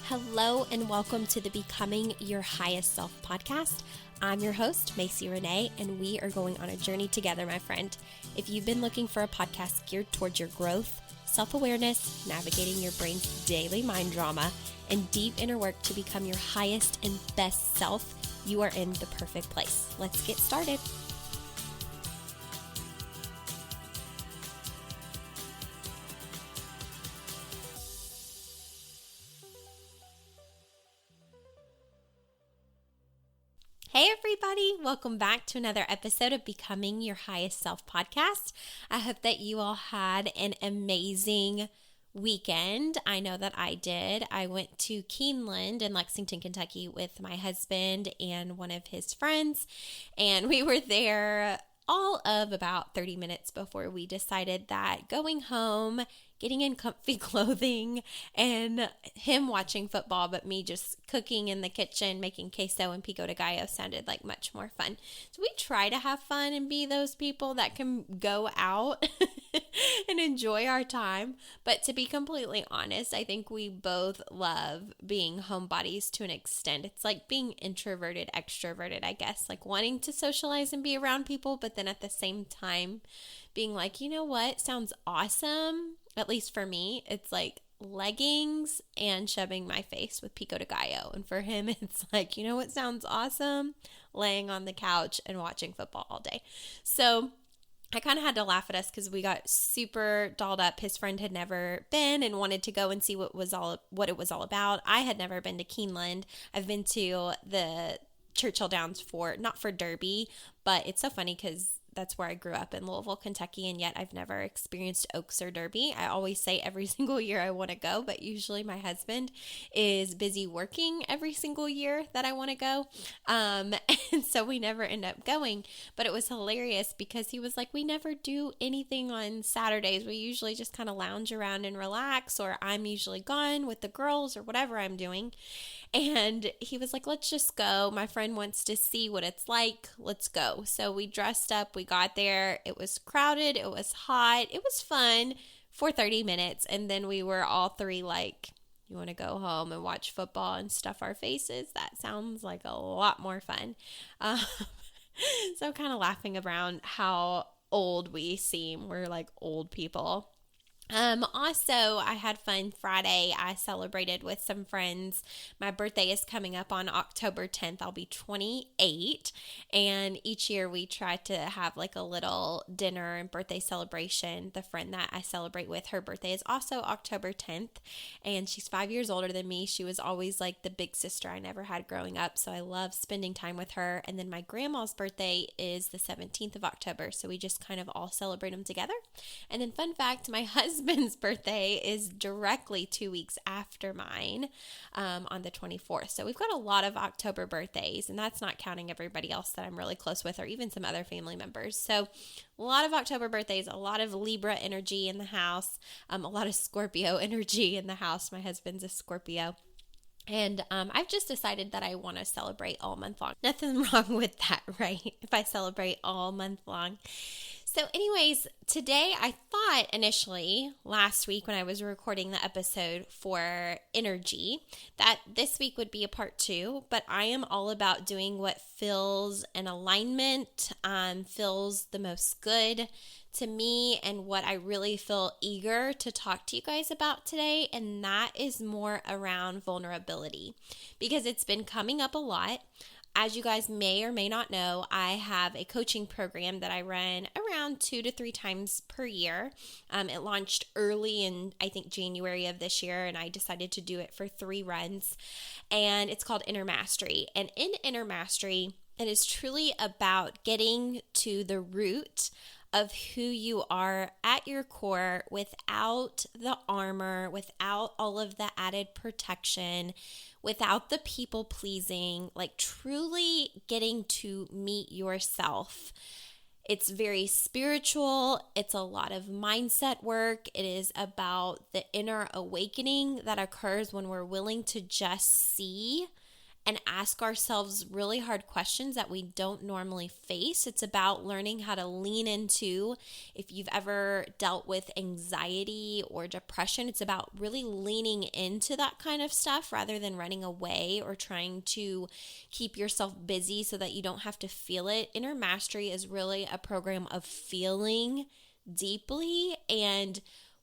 Hello and welcome to the Becoming Your Highest Self podcast. I'm your host, Macy Renee, and we are going on a journey together, my friend. If you've been looking for a podcast geared towards your growth, self-awareness, navigating your brain's daily mind drama, and deep inner work to become your highest and best self, you are in the perfect place. Let's get started. Hey everybody, welcome back to another episode of Becoming Your Highest Self podcast. I hope that you all had an amazing weekend. I know that I did. I went to Keeneland in Lexington, Kentucky with my husband and one of his friends, and we were there all of about 30 minutes before we decided that going home, getting in comfy clothing, and him watching football, but me just cooking in the kitchen, making queso and pico de gallo sounded like much more fun. So we try to have fun and be those people that can go out and enjoy our time. But to be completely honest, I think we both love being homebodies to an extent. It's like being introverted, extroverted, I guess, like wanting to socialize and be around people, but then at the same time being like, you know what, sounds awesome. At least for me, it's like leggings and shoving my face with pico de gallo. And for him, it's like, you know what sounds awesome? Laying on the couch and watching football all day. So I kind of had to laugh at us because we got super dolled up. His friend had never been and wanted to go and see what it was all about. I had never been to Keeneland. I've been to the Churchill Downs not for Derby, but it's so funny because that's where I grew up in Louisville, Kentucky, and yet I've never experienced Oaks or Derby. I always say every single year I want to go, but usually my husband is busy working every single year that I want to go, and so we never end up going. But it was hilarious because he was like, we never do anything on Saturdays. We usually just kind of lounge around and relax, or I'm usually gone with the girls or whatever I'm doing. And he was like, let's just go. My friend wants to see what it's like. Let's go. So we dressed up. We got there. It was crowded. It was hot. It was fun for 30 minutes. And then we were all three like, you want to go home and watch football and stuff our faces? That sounds like a lot more fun. So I'm kind of laughing around how old we seem. We're like old people. Also, I had fun Friday. I celebrated with some friends. My birthday is coming up on October 10th. I'll be 28. And each year we try to have like a little dinner and birthday celebration. The friend that I celebrate with, her birthday is also October 10th. And she's 5 years older than me. She was always like the big sister I never had growing up. So I love spending time with her. And then my grandma's birthday is the 17th of October. So we just kind of all celebrate them together. And then fun fact, my husband's birthday is directly 2 weeks after mine, on the 24th. So we've got a lot of October birthdays, and that's not counting everybody else that I'm really close with or even some other family members. So a lot of October birthdays, a lot of Libra energy in the house, a lot of Scorpio energy in the house. My husband's a Scorpio. And I've just decided that I want to celebrate all month long. Nothing wrong with that, right? If I celebrate all month long. So anyways, today I thought initially last week when I was recording the episode for energy that this week would be a part 2, but I am all about doing what feels in alignment, feels the most good to me and what I really feel eager to talk to you guys about today, and that is more around vulnerability because it's been coming up a lot. As you guys may or may not know, I have a coaching program that I run around 2 to 3 times per year. It launched early in, I think, January of this year, and I decided to do it for 3 runs. And it's called Inner Mastery. And in Inner Mastery, it is truly about getting to the root of who you are at your core without the armor, without all of the added protection, without the people pleasing, like truly getting to meet yourself. It's very spiritual. It's a lot of mindset work. It is about the inner awakening that occurs when we're willing to just see and ask ourselves really hard questions that we don't normally face. It's about learning how to lean into, if you've ever dealt with anxiety or depression, it's about really leaning into that kind of stuff rather than running away or trying to keep yourself busy so that you don't have to feel it. Inner Mastery is really a program of feeling deeply and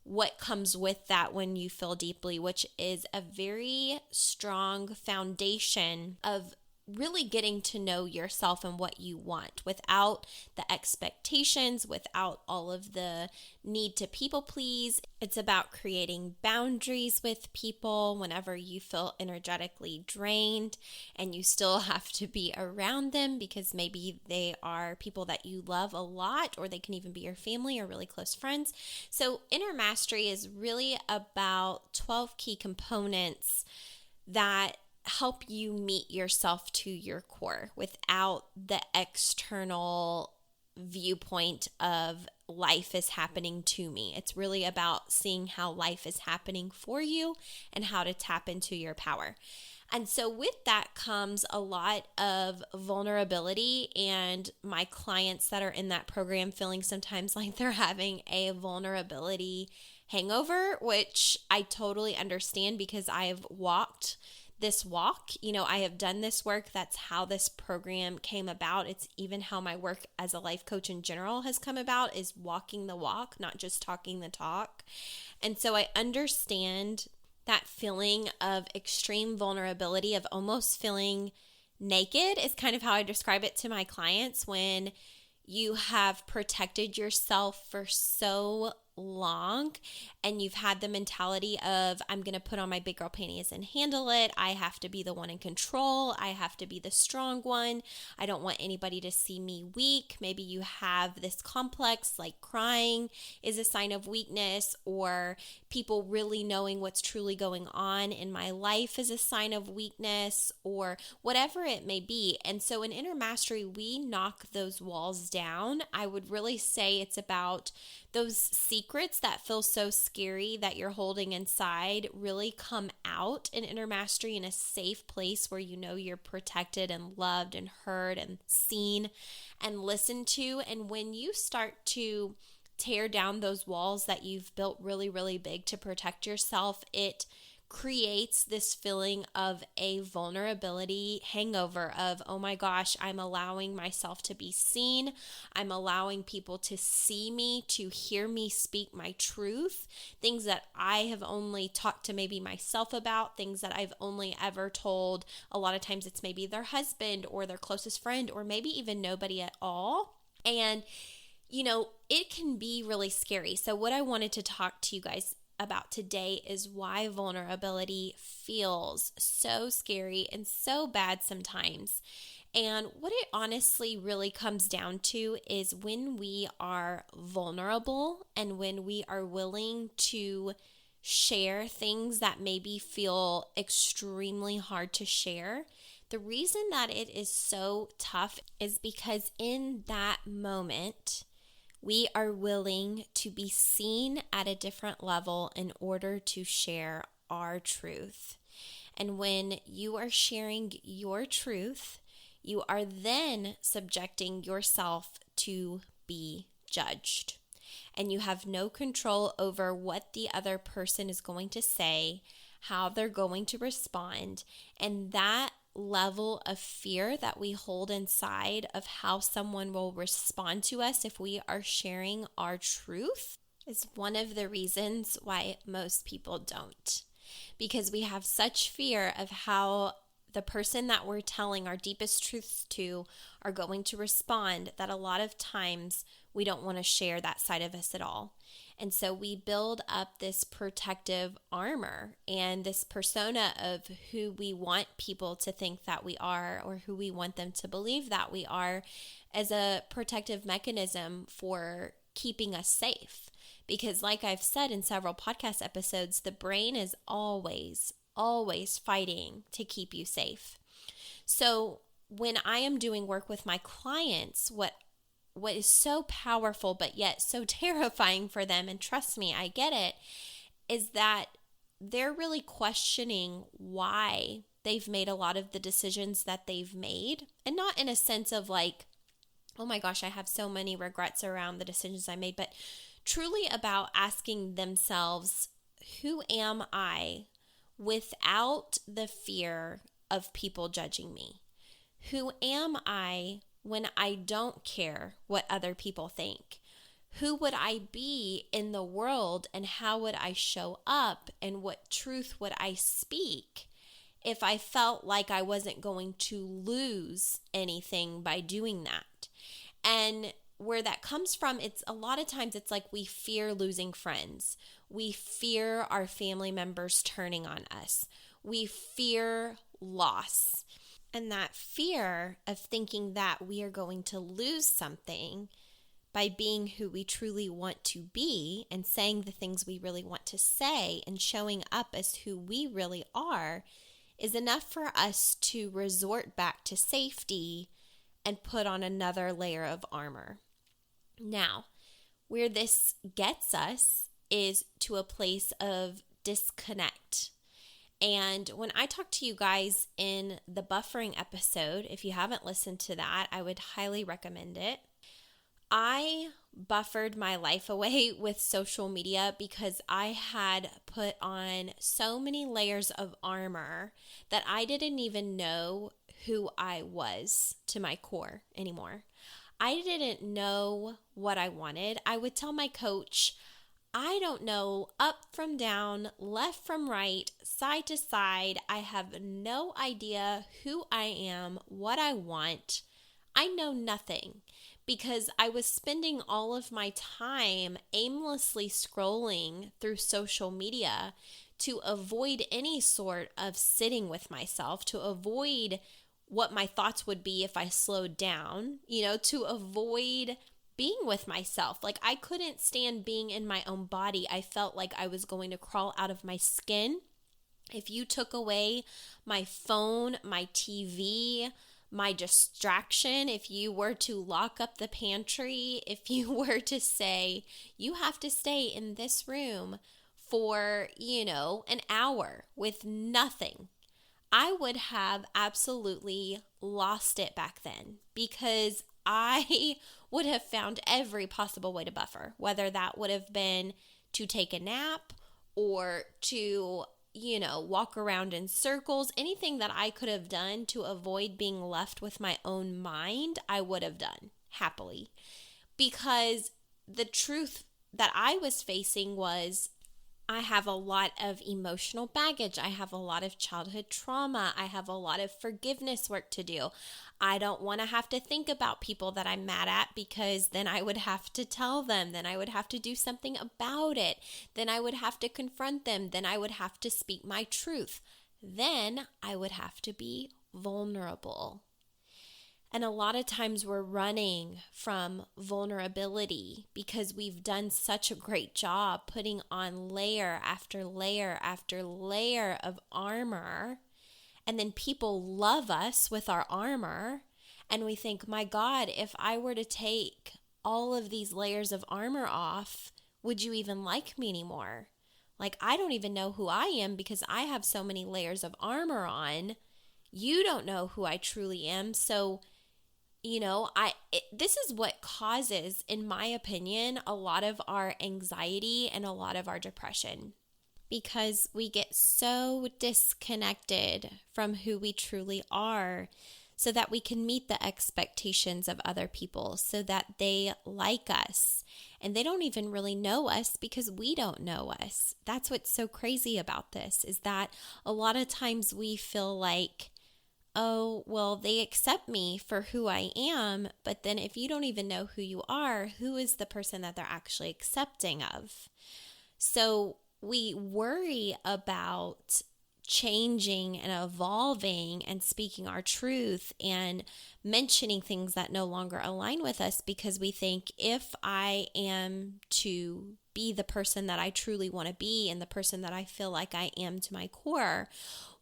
what comes with that when you feel deeply, which is a very strong foundation of really getting to know yourself and what you want without the expectations, without all of the need to people please. It's about creating boundaries with people whenever you feel energetically drained and you still have to be around them because maybe they are people that you love a lot, or they can even be your family or really close friends. So Inner Mastery is really about 12 key components that help you meet yourself to your core without the external viewpoint of life is happening to me. It's really about seeing how life is happening for you and how to tap into your power. And so with that comes a lot of vulnerability, and my clients that are in that program feeling sometimes like they're having a vulnerability hangover, which I totally understand because I have walked this walk. I have done this work. That's how this program came about. It's even how my work as a life coach in general has come about, is walking the walk, not just talking the talk. And so I understand that feeling of extreme vulnerability, of almost feeling naked, is kind of how I describe it to my clients. When you have protected yourself for so long and you've had the mentality of, I'm going to put on my big girl panties and handle it. I have to be the one in control. I have to be the strong one. I don't want anybody to see me weak. Maybe you have this complex, like crying is a sign of weakness, or people really knowing what's truly going on in my life is a sign of weakness, or whatever it may be. And so in Inner Mastery, we knock those walls down. I would really say it's about those secrets that feel so scary that you're holding inside really come out in Inner Mastery in a safe place where you know you're protected and loved and heard and seen and listened to. And when you start to tear down those walls that you've built really, really big to protect yourself, it creates this feeling of a vulnerability hangover of, oh my gosh, I'm allowing myself to be seen. I'm allowing people to see me, to hear me speak my truth, things that I have only talked to maybe myself about, things that I've only ever told. A lot of times it's maybe their husband or their closest friend, or maybe even nobody at all. And it can be really scary. So what I wanted to talk to you guys about today is why vulnerability feels so scary and so bad sometimes. And what it honestly really comes down to is when we are vulnerable and when we are willing to share things that maybe feel extremely hard to share. The reason that it is so tough is because in that moment, we are willing to be seen at a different level in order to share our truth. And when you are sharing your truth, you are then subjecting yourself to be judged. And you have no control over what the other person is going to say, how they're going to respond. And that level of fear that we hold inside of how someone will respond to us if we are sharing our truth is one of the reasons why most people don't. Because we have such fear of how the person that we're telling our deepest truths to are going to respond that a lot of times we don't want to share that side of us at all. And so we build up this protective armor and this persona of who we want people to think that we are, or who we want them to believe that we are, as a protective mechanism for keeping us safe. Because like I've said in several podcast episodes, the brain is always fighting to keep you safe. So when I am doing work with my clients, what is so powerful but yet so terrifying for them, and trust me, I get it, is that they're really questioning why they've made a lot of the decisions that they've made. And not in a sense of like, oh my gosh, I have so many regrets around the decisions I made, but truly about asking themselves, who am I without the fear of people judging me? Who am I when I don't care what other people think? Who would I be in the world, and how would I show up, and what truth would I speak if I felt like I wasn't going to lose anything by doing that? And where that comes from, it's a lot of times it's like we fear losing friends. We fear our family members turning on us. We fear loss. And that fear of thinking that we are going to lose something by being who we truly want to be and saying the things we really want to say and showing up as who we really are is enough for us to resort back to safety and put on another layer of armor. Now, where this gets us is to a place of disconnect. And when I talk to you guys in the buffering episode, if you haven't listened to that, I would highly recommend it. I buffered my life away with social media because I had put on so many layers of armor that I didn't even know who I was to my core anymore. I didn't know what I wanted. I would tell my coach, I don't know up from down, left from right, side to side. I have no idea who I am, what I want. I know nothing because I was spending all of my time aimlessly scrolling through social media to avoid any sort of sitting with myself, to avoid what my thoughts would be if I slowed down, to avoid being with myself. Like I couldn't stand being in my own body. I felt like I was going to crawl out of my skin. If you took away my phone, my TV, my distraction, if you were to lock up the pantry, if you were to say, you have to stay in this room for, an hour with nothing, I would have absolutely lost it back then because I would have found every possible way to buffer, whether that would have been to take a nap or to walk around in circles. Anything that I could have done to avoid being left with my own mind, I would have done happily. Because the truth that I was facing was I have a lot of emotional baggage. I have a lot of childhood trauma. I have a lot of forgiveness work to do. I don't want to have to think about people that I'm mad at because then I would have to tell them. Then I would have to do something about it. Then I would have to confront them. Then I would have to speak my truth. Then I would have to be vulnerable. And a lot of times we're running from vulnerability because we've done such a great job putting on layer after layer after layer of armor. And then people love us with our armor. And we think, my God, if I were to take all of these layers of armor off, would you even like me anymore? Like, I don't even know who I am because I have so many layers of armor on. You don't know who I truly am. So this is what causes, in my opinion, a lot of our anxiety and a lot of our depression, because we get so disconnected from who we truly are so that we can meet the expectations of other people, so that they like us. And they don't even really know us because we don't know us. That's what's so crazy about this, is that a lot of times we feel like, oh, well, they accept me for who I am, but then if you don't even know who you are, who is the person that they're actually accepting of? So we worry about changing and evolving and speaking our truth and mentioning things that no longer align with us because we think if I am to be the person that I truly want to be and the person that I feel like I am to my core,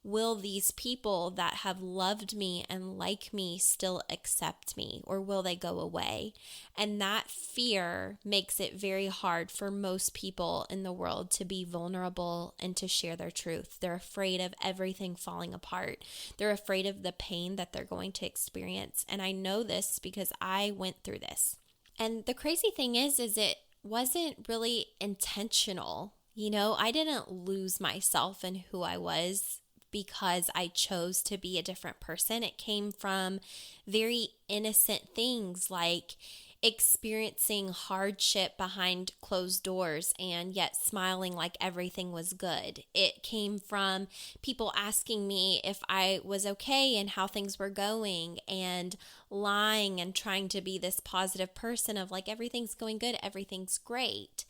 will these people that have loved me and like me still accept me, or will they go away? And that fear makes it very hard for most people in the world to be vulnerable and to share their truth. They're afraid of everything falling apart. They're afraid of the pain that they're going to experience. And I know this because I went through this. And the crazy thing is it wasn't really intentional. I didn't lose myself in who I was because I chose to be a different person. It came from very innocent things like experiencing hardship behind closed doors and yet smiling like everything was good. It came from people asking me if I was okay and how things were going, and lying and trying to be this positive person of like, everything's going good, everything's great.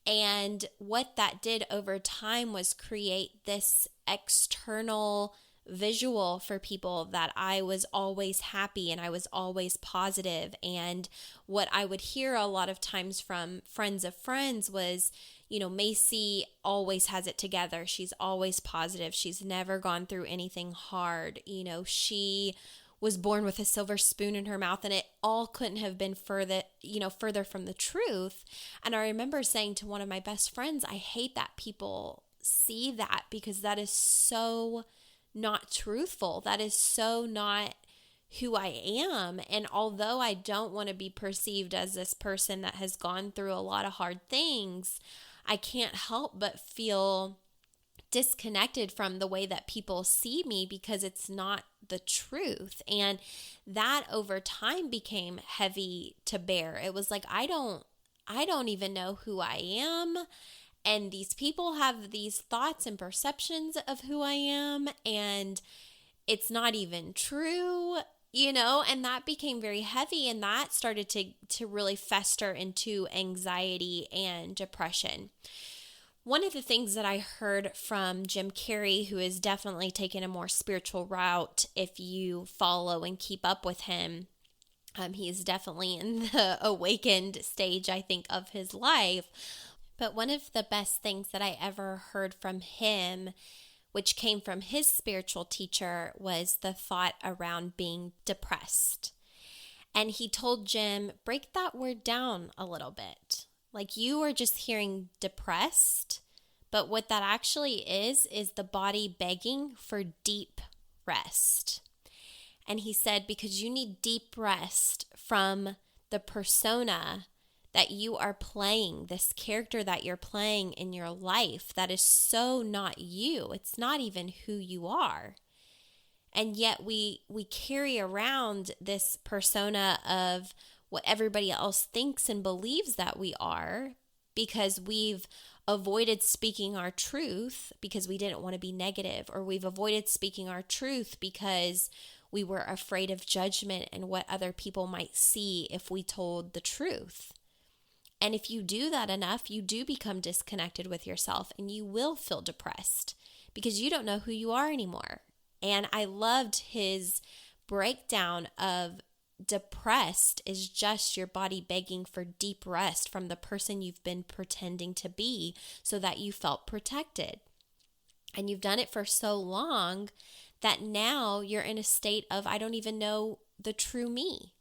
And what that did over time was create this external visual for people that I was always happy and I was always positive. And what I would hear a lot of times from friends of friends was, Macy always has it together. She's always positive. She's never gone through anything hard. She was born with a silver spoon in her mouth, and it all couldn't have been further from the truth. And I remember saying to one of my best friends, I hate that people see that, because that is so not truthful. That is so not who I am. And although I don't want to be perceived as this person that has gone through a lot of hard things, I can't help but feel disconnected from the way that people see me, because it's not the truth. And that over time became heavy to bear. It was like, I don't even know who I am. And these people have these thoughts and perceptions of who I am, and it's not even true, and that became very heavy, and that started to really fester into anxiety and depression. One of the things that I heard from Jim Carrey, who has definitely taken a more spiritual route if you follow and keep up with him, he's definitely in the awakened stage, I think, of his life. But one of the best things that I ever heard from him, which came from his spiritual teacher, was the thought around being depressed. And he told Jim, break that word down a little bit. Like, you are just hearing depressed, but what that actually is the body begging for deep rest. And he said, because you need deep rest from the persona that you are playing, this character that you're playing in your life that is so not you. It's not even who you are. And yet we carry around this persona of what everybody else thinks and believes that we are, because we've avoided speaking our truth because we didn't want to be negative, or we've avoided speaking our truth because we were afraid of judgment and what other people might see if we told the truth. And if you do that enough, you do become disconnected with yourself, and you will feel depressed because you don't know who you are anymore. And I loved his breakdown of depressed is just your body begging for deep rest from the person you've been pretending to be so that you felt protected. And you've done it for so long that now you're in a state of, I don't even know the true me,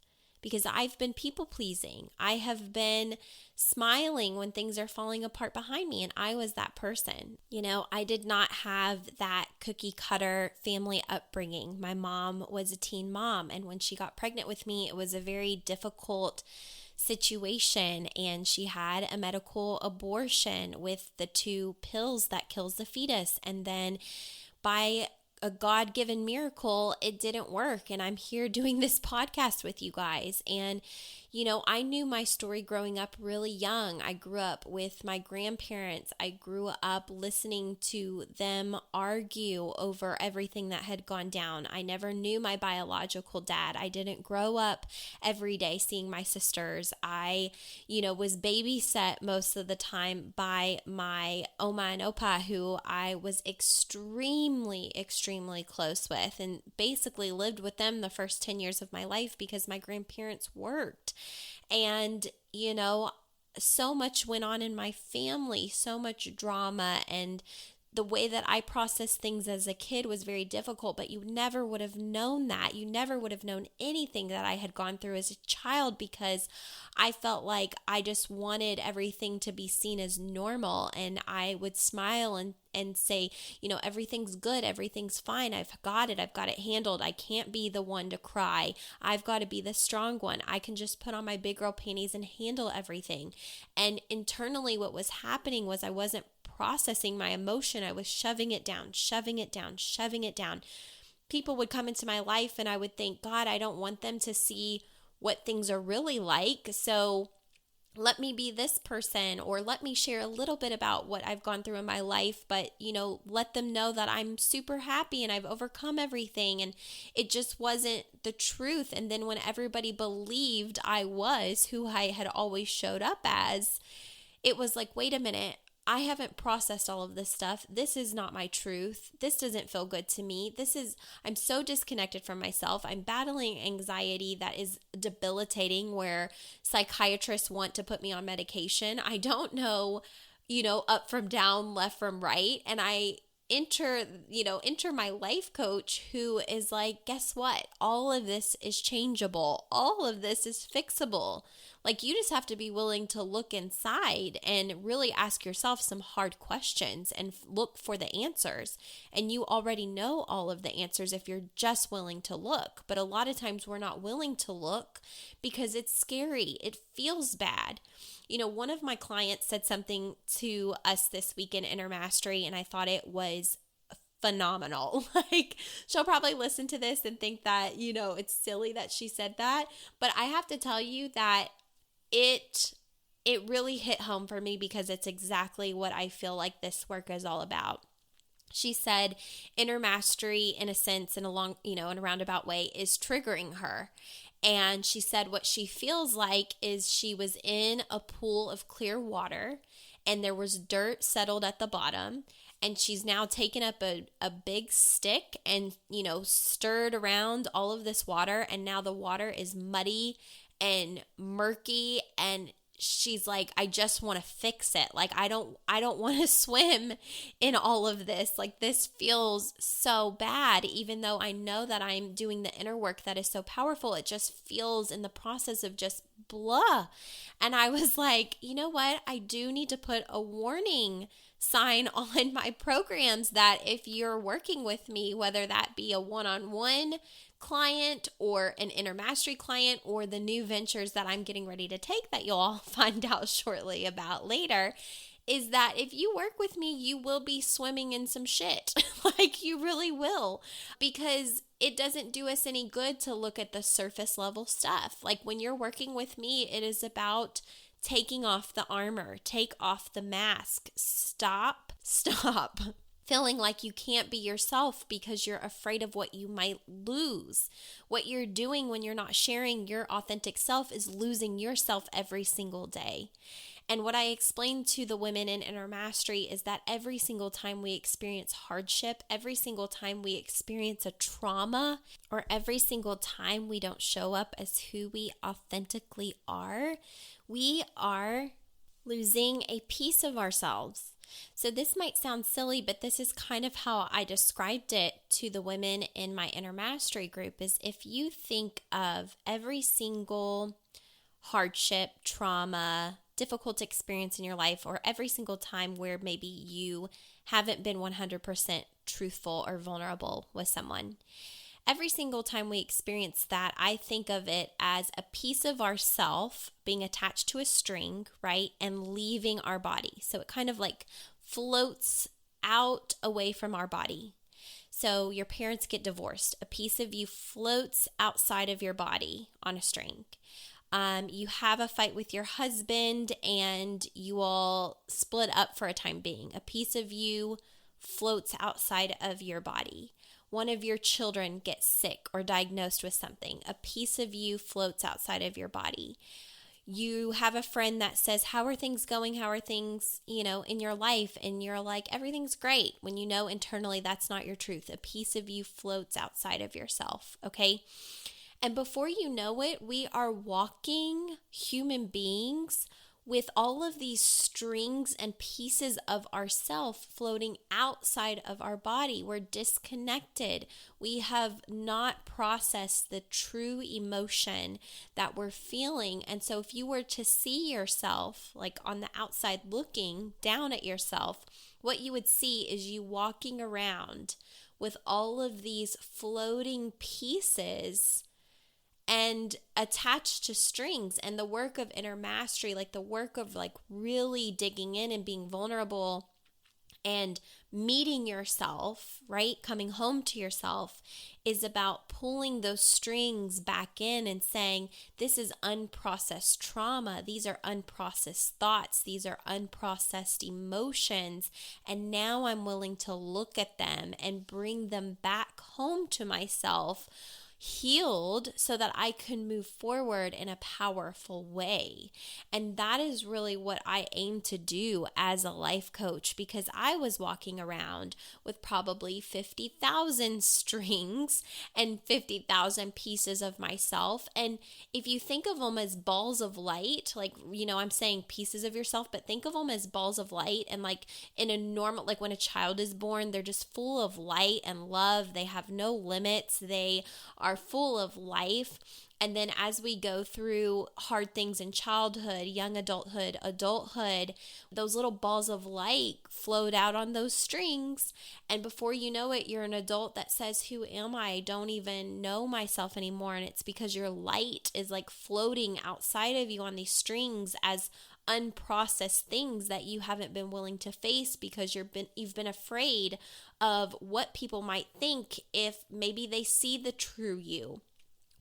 because I've been people pleasing. I have been smiling when things are falling apart behind me, and I was that person. I did not have that cookie cutter family upbringing. My mom was a teen mom, and when she got pregnant with me, it was a very difficult situation, and she had a medical abortion with the 2 pills that kills the fetus. And then by a God-given miracle, it didn't work. And I'm here doing this podcast with you guys. And, I knew my story growing up really young. I grew up with my grandparents. I grew up listening to them argue over everything that had gone down. I never knew my biological dad. I didn't grow up every day seeing my sisters. I, was babysat most of the time by my Oma and Opa, who I was extremely close with, and basically lived with them the first 10 years of my life because my grandparents worked. And, so much went on in my family, so much drama, and the way that I processed things as a kid was very difficult, but you never would have known that. You never would have known anything that I had gone through as a child because I felt like I just wanted everything to be seen as normal. And I would smile and say, everything's good, everything's fine, I've got it handled. I can't be the one to cry. I've got to be the strong one. I can just put on my big girl panties and handle everything. And internally what was happening was I wasn't processing my emotion. I was shoving it down. People would come into my life and I would think, God, I don't want them to see what things are really like. So let me be this person, or let me share a little bit about what I've gone through in my life, but, let them know that I'm super happy and I've overcome everything. And it just wasn't the truth. And then when everybody believed I was who I had always showed up as, it was like, wait a minute, I haven't processed all of this stuff. This is not my truth. This doesn't feel good to me. I'm so disconnected from myself. I'm battling anxiety that is debilitating, where psychiatrists want to put me on medication. I don't know, up from down, left from right. And I enter my life coach, who is like, guess what? All of this is changeable. All of this is fixable. Like, you just have to be willing to look inside and really ask yourself some hard questions and look for the answers. And you already know all of the answers if you're just willing to look. But a lot of times we're not willing to look because it's scary. It feels bad. One of my clients said something to us this week in Inner Mastery, and I thought it was phenomenal. Like, she'll probably listen to this and think that, it's silly that she said that. But I have to tell you that it really hit home for me, because it's exactly what I feel like this work is all about. She said inner mastery, in a sense, in a roundabout way, is triggering her. And she said what she feels like is she was in a pool of clear water and there was dirt settled at the bottom. And she's now taken up a big stick and, stirred around all of this water. And now the water is muddy and murky, and she's like, I just want to fix it. Like, I don't want to swim in all of this. Like, this feels so bad, even though I know that I'm doing the inner work that is so powerful. It just feels in the process of just blah. And I was like, you know what? I do need to put a warning sign on my programs that if you're working with me, whether that be a one-on-one client or an inner mastery client or the new ventures that I'm getting ready to take that you'll all find out shortly about later, is that if you work with me, you will be swimming in some shit. Like, you really will, because it doesn't do us any good to look at the surface level stuff. Like, when you're working with me, it is about taking off the armor, take off the mask, stop feeling like you can't be yourself because you're afraid of what you might lose. What you're doing when you're not sharing your authentic self is losing yourself every single day. And what I explain to the women in Inner Mastery is that every single time we experience hardship, every single time we experience a trauma, or every single time we don't show up as who we authentically are, we are losing a piece of ourselves. So this might sound silly, but this is kind of how I described it to the women in my Inner Mastery group, is if you think of every single hardship, trauma, difficult experience in your life, or every single time where maybe you haven't been 100% truthful or vulnerable with someone. Every single time we experience that, I think of it as a piece of ourself being attached to a string, right, and leaving our body. So it kind of like floats out away from our body. So your parents get divorced. A piece of you floats outside of your body on a string. You have a fight with your husband and you all split up for a time being. A piece of you floats outside of your body. One of your children gets sick or diagnosed with something. A piece of you floats outside of your body. You have a friend that says, how are things going? How are things, in your life? And you're like, everything's great. When you know internally that's not your truth. A piece of you floats outside of yourself, okay? And before you know it, we are walking human beings with all of these strings and pieces of ourself floating outside of our body. We're disconnected. We have not processed the true emotion that we're feeling. And so if you were to see yourself like on the outside looking down at yourself, what you would see is you walking around with all of these floating pieces and attached to strings. And the work of inner mastery, like the work of like really digging in and being vulnerable and meeting yourself, right? Coming home to yourself is about pulling those strings back in and saying, this is unprocessed trauma. These are unprocessed thoughts. These are unprocessed emotions. And now I'm willing to look at them and bring them back home to myself, healed, so that I can move forward in a powerful way. And that is really what I aim to do as a life coach, because I was walking around with probably 50,000 strings and 50,000 pieces of myself. And if you think of them as balls of light, like, I'm saying pieces of yourself, but think of them as balls of light. And like in a normal, like when a child is born, they're just full of light and love. They have no limits. They are full of life. And then as we go through hard things in childhood, young adulthood, those little balls of light float out on those strings. And before you know it, you're an adult that says, who am I? I don't even know myself anymore. And it's because your light is like floating outside of you on these strings as unprocessed things that you haven't been willing to face because you've been afraid of what people might think if maybe they see the true you,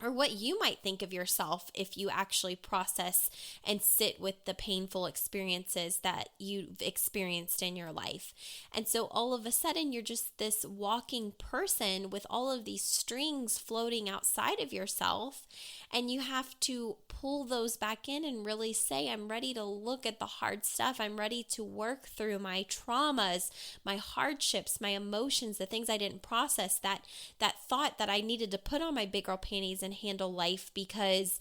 or what you might think of yourself if you actually process and sit with the painful experiences that you've experienced in your life. And so all of a sudden, you're just this walking person with all of these strings floating outside of yourself. And you have to pull those back in and really say, I'm ready to look at the hard stuff. I'm ready to work through my traumas, my hardships, my emotions, the things I didn't process, that thought that I needed to put on my big girl panties and handle life because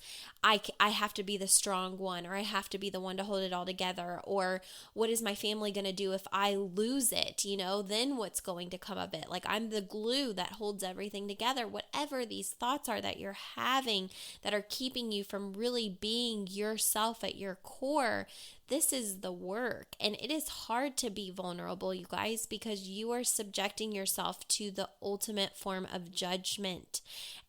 I have to be the strong one, or I have to be the one to hold it all together, or what is my family going to do if I lose it? Then what's going to come of it? Like, I'm the glue that holds everything together. Whatever these thoughts are that you're having that are keeping you from really being yourself at your core, this is the work. And it is hard to be vulnerable, you guys, because you are subjecting yourself to the ultimate form of judgment.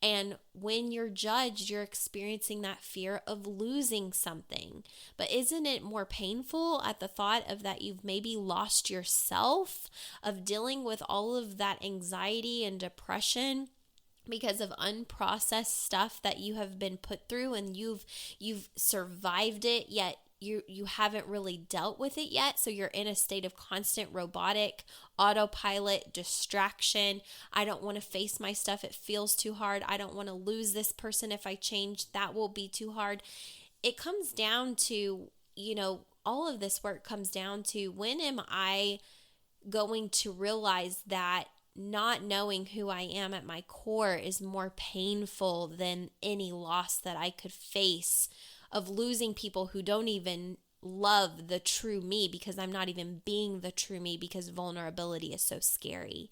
And when you're judged, you're experiencing that fear of losing something. But isn't it more painful at the thought of that you've maybe lost yourself, of dealing with all of that anxiety and depression because of unprocessed stuff that you have been put through, and you've survived it, yet you haven't really dealt with it yet. So you're in a state of constant robotic autopilot distraction. I don't want to face my stuff. It feels too hard. I don't want to lose this person. If I change, that will be too hard. It comes down to, all of this work comes down to, when am I going to realize that not knowing who I am at my core is more painful than any loss that I could face, of losing people who don't even love the true me, because I'm not even being the true me, because vulnerability is so scary.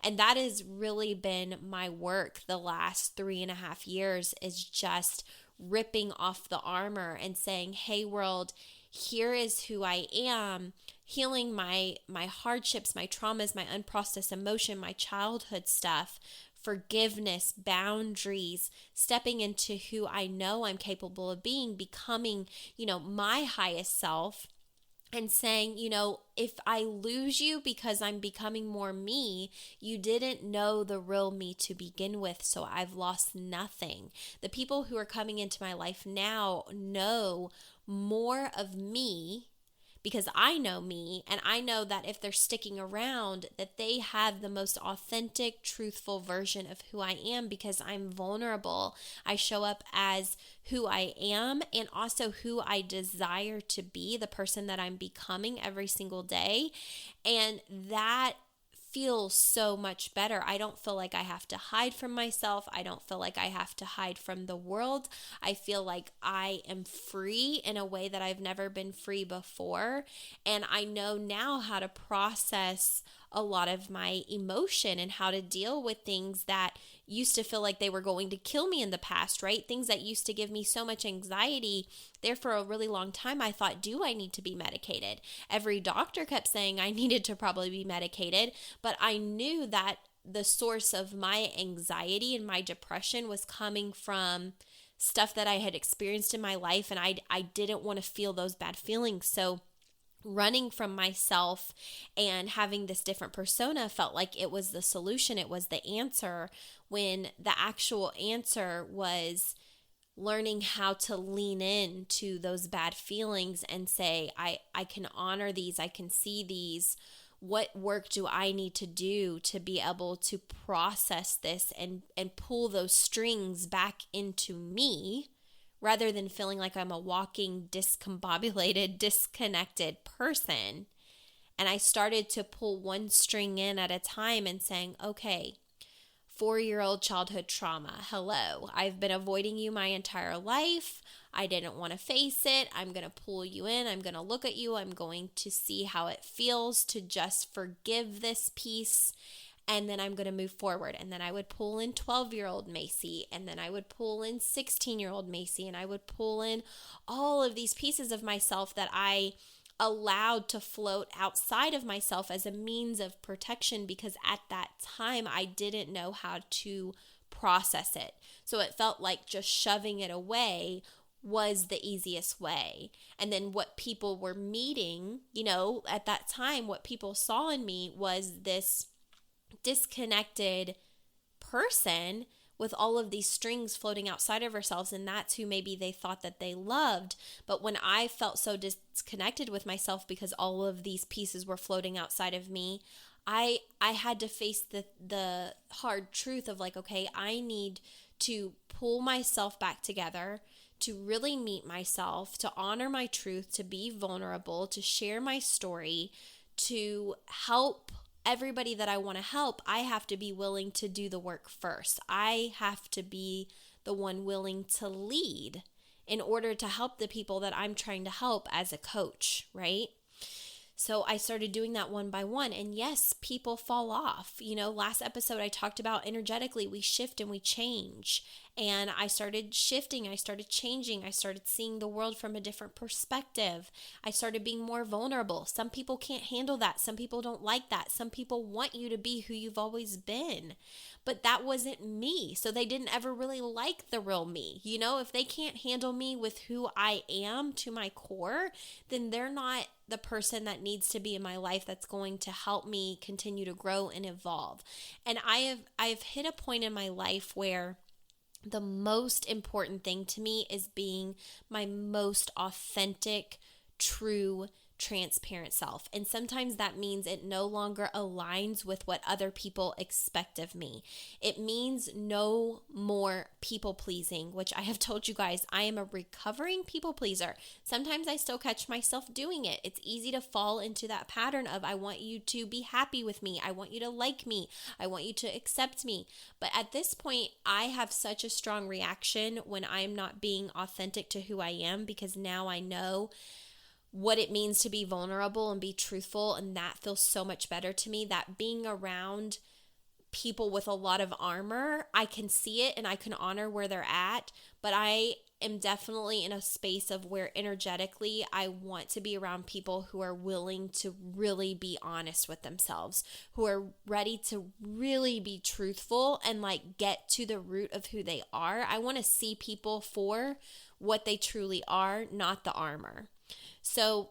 And that has really been my work the last 3.5 years, is just ripping off the armor and saying, hey world, here is who I am, healing my hardships, my traumas, my unprocessed emotion, my childhood stuff, forgiveness, boundaries, stepping into who I know I'm capable of being, becoming, my highest self, and saying, if I lose you because I'm becoming more me, you didn't know the real me to begin with, so I've lost nothing. The people who are coming into my life now know more of me because I know me, and I know that if they're sticking around, that they have the most authentic, truthful version of who I am, because I'm vulnerable. I show up as who I am, and also who I desire to be, the person that I'm becoming every single day. And that feel so much better. I don't feel like I have to hide from myself. I don't feel like I have to hide from the world. I feel like I am free in a way that I've never been free before. And I know now how to process a lot of my emotion and how to deal with things that used to feel like they were going to kill me in the past, right? Things that used to give me so much anxiety. There for a really long time, I thought, do I need to be medicated? Every doctor kept saying I needed to probably be medicated, but I knew that the source of my anxiety and my depression was coming from stuff that I had experienced in my life, and I didn't want to feel those bad feelings. So running from myself and having this different persona felt like it was the solution, it was the answer, when the actual answer was learning how to lean into those bad feelings and say, I can honor these, I can see these. What work do I need to do to be able to process this and pull those strings back into me, rather than feeling like I'm a walking, discombobulated, disconnected person. And I started to pull one string in at a time and saying, okay, 4-year-old childhood trauma. Hello, I've been avoiding you my entire life. I didn't want to face it. I'm going to pull you in. I'm going to look at you. I'm going to see how it feels to just forgive this piece. And then I'm going to move forward. And then I would pull in 12-year-old Macy. And then I would pull in 16-year-old Macy. And I would pull in all of these pieces of myself that I allowed to float outside of myself as a means of protection, because at that time I didn't know how to process it. So it felt like just shoving it away was the easiest way. And then what people were meeting, at that time, what people saw in me was this disconnected person with all of these strings floating outside of ourselves, and that's who maybe they thought that they loved. But when I felt so disconnected with myself because all of these pieces were floating outside of me, I had to face the hard truth of like, okay, I need to pull myself back together, to really meet myself, to honor my truth, to be vulnerable, to share my story, to help everybody that I want to help. I have to be willing to do the work first. I have to be the one willing to lead in order to help the people that I'm trying to help as a coach, right? So I started doing that one by one. And yes, people fall off. Last episode I talked about energetically, we shift and we change. And I started shifting, I started changing, I started seeing the world from a different perspective. I started being more vulnerable. Some people can't handle that. Some people don't like that. Some people want you to be who you've always been. But that wasn't me. So they didn't ever really like the real me. If they can't handle me with who I am to my core, then they're not the person that needs to be in my life that's going to help me continue to grow and evolve. And I've hit a point in my life where the most important thing to me is being my most authentic, true, transparent self. And sometimes that means it no longer aligns with what other people expect of me. It means no more people pleasing, which I have told you guys, I am a recovering people pleaser. Sometimes I still catch myself doing it. It's easy to fall into that pattern of, I want you to be happy with me. I want you to like me. I want you to accept me. But at this point, I have such a strong reaction when I'm not being authentic to who I am, because now I know what it means to be vulnerable and be truthful, and that feels so much better to me. That being around people with a lot of armor, I can see it and I can honor where they're at, but I am definitely in a space of where energetically I want to be around people who are willing to really be honest with themselves, who are ready to really be truthful and like get to the root of who they are. I want to see people for what they truly are, not the armor. So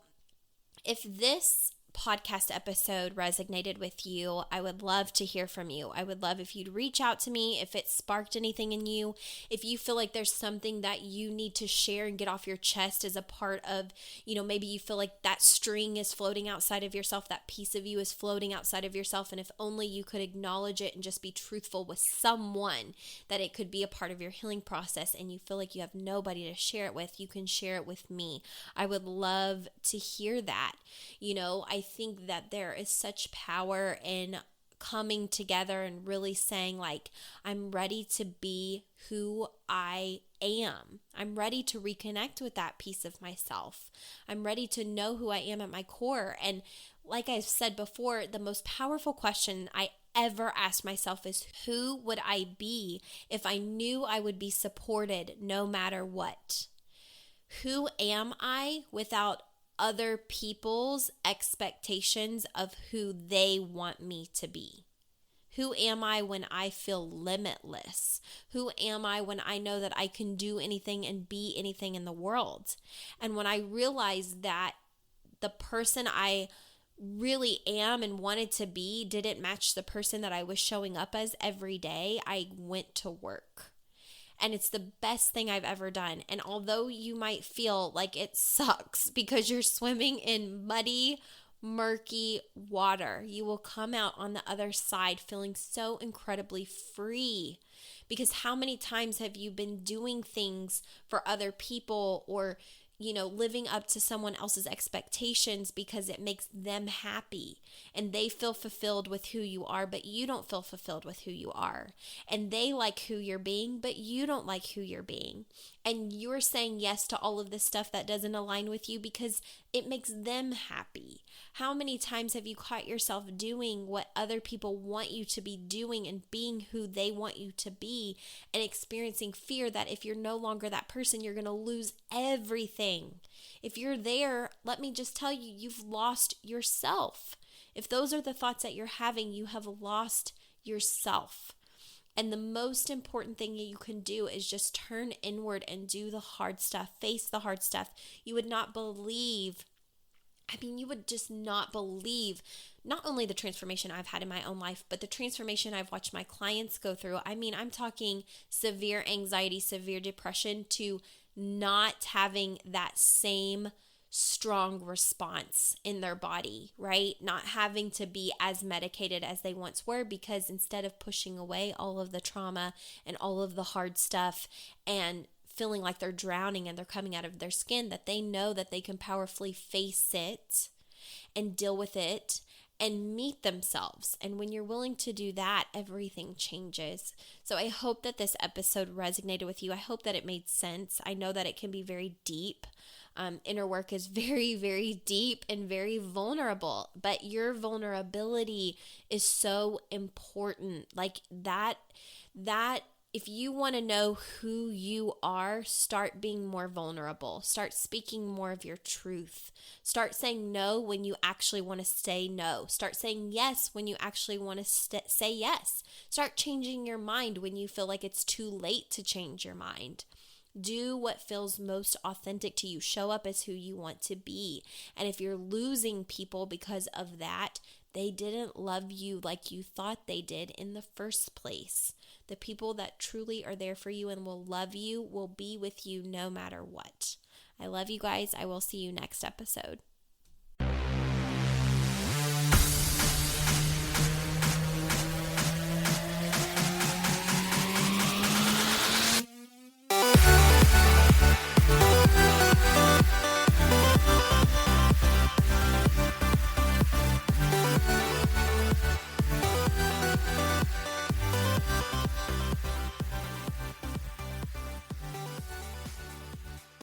if this podcast episode resonated with you, I would love to hear from you. I would love if you'd reach out to me, if it sparked anything in you, if you feel like there's something that you need to share and get off your chest as a part of, maybe you feel like that string is floating outside of yourself, that piece of you is floating outside of yourself, and if only you could acknowledge it and just be truthful with someone, that it could be a part of your healing process, and you feel like you have nobody to share it with, you can share it with me. I would love to hear that. I think that there is such power in coming together and really saying like, I'm ready to be who I am. I'm ready to reconnect with that piece of myself. I'm ready to know who I am at my core. And like I've said before, the most powerful question I ever asked myself is, who would I be if I knew I would be supported no matter what? Who am I without other people's expectations of who they want me to be? Who am I when I feel limitless? Who am I when I know that I can do anything and be anything in the world? And when I realized that the person I really am and wanted to be didn't match the person that I was showing up as every day, I went to work. And it's the best thing I've ever done. And although you might feel like it sucks because you're swimming in muddy, murky water, you will come out on the other side feeling so incredibly free. Because how many times have you been doing things for other people or living up to someone else's expectations because it makes them happy and they feel fulfilled with who you are, but you don't feel fulfilled with who you are. And they like who you're being, but you don't like who you're being. And you're saying yes to all of this stuff that doesn't align with you because it makes them happy. How many times have you caught yourself doing what other people want you to be doing and being who they want you to be and experiencing fear that if you're no longer that person, you're going to lose everything? If you're there, let me just tell you, you've lost yourself. If those are the thoughts that you're having, you have lost yourself. And the most important thing you can do is just turn inward and do the hard stuff, face the hard stuff. You would just not believe not only the transformation I've had in my own life, but the transformation I've watched my clients go through. I'm talking severe anxiety, severe depression to not having that same strong response in their body, right? Not having to be as medicated as they once were, because instead of pushing away all of the trauma and all of the hard stuff and feeling like they're drowning and they're coming out of their skin, that they know that they can powerfully face it and deal with it and meet themselves. And when you're willing to do that, everything changes. So I hope that this episode resonated with you. I hope that it made sense. I know that it can be very deep. Inner work is very, very deep and very vulnerable, but your vulnerability is so important. Like that if you want to know who you are, start being more vulnerable. Start speaking more of your truth. Start saying no when you actually want to say no. Start saying yes when you actually want to say yes. Start changing your mind when you feel like it's too late to change your mind. Do what feels most authentic to you. Show up as who you want to be. And if you're losing people because of that, they didn't love you like you thought they did in the first place. The people that truly are there for you and will love you will be with you no matter what. I love you guys. I will see you next episode.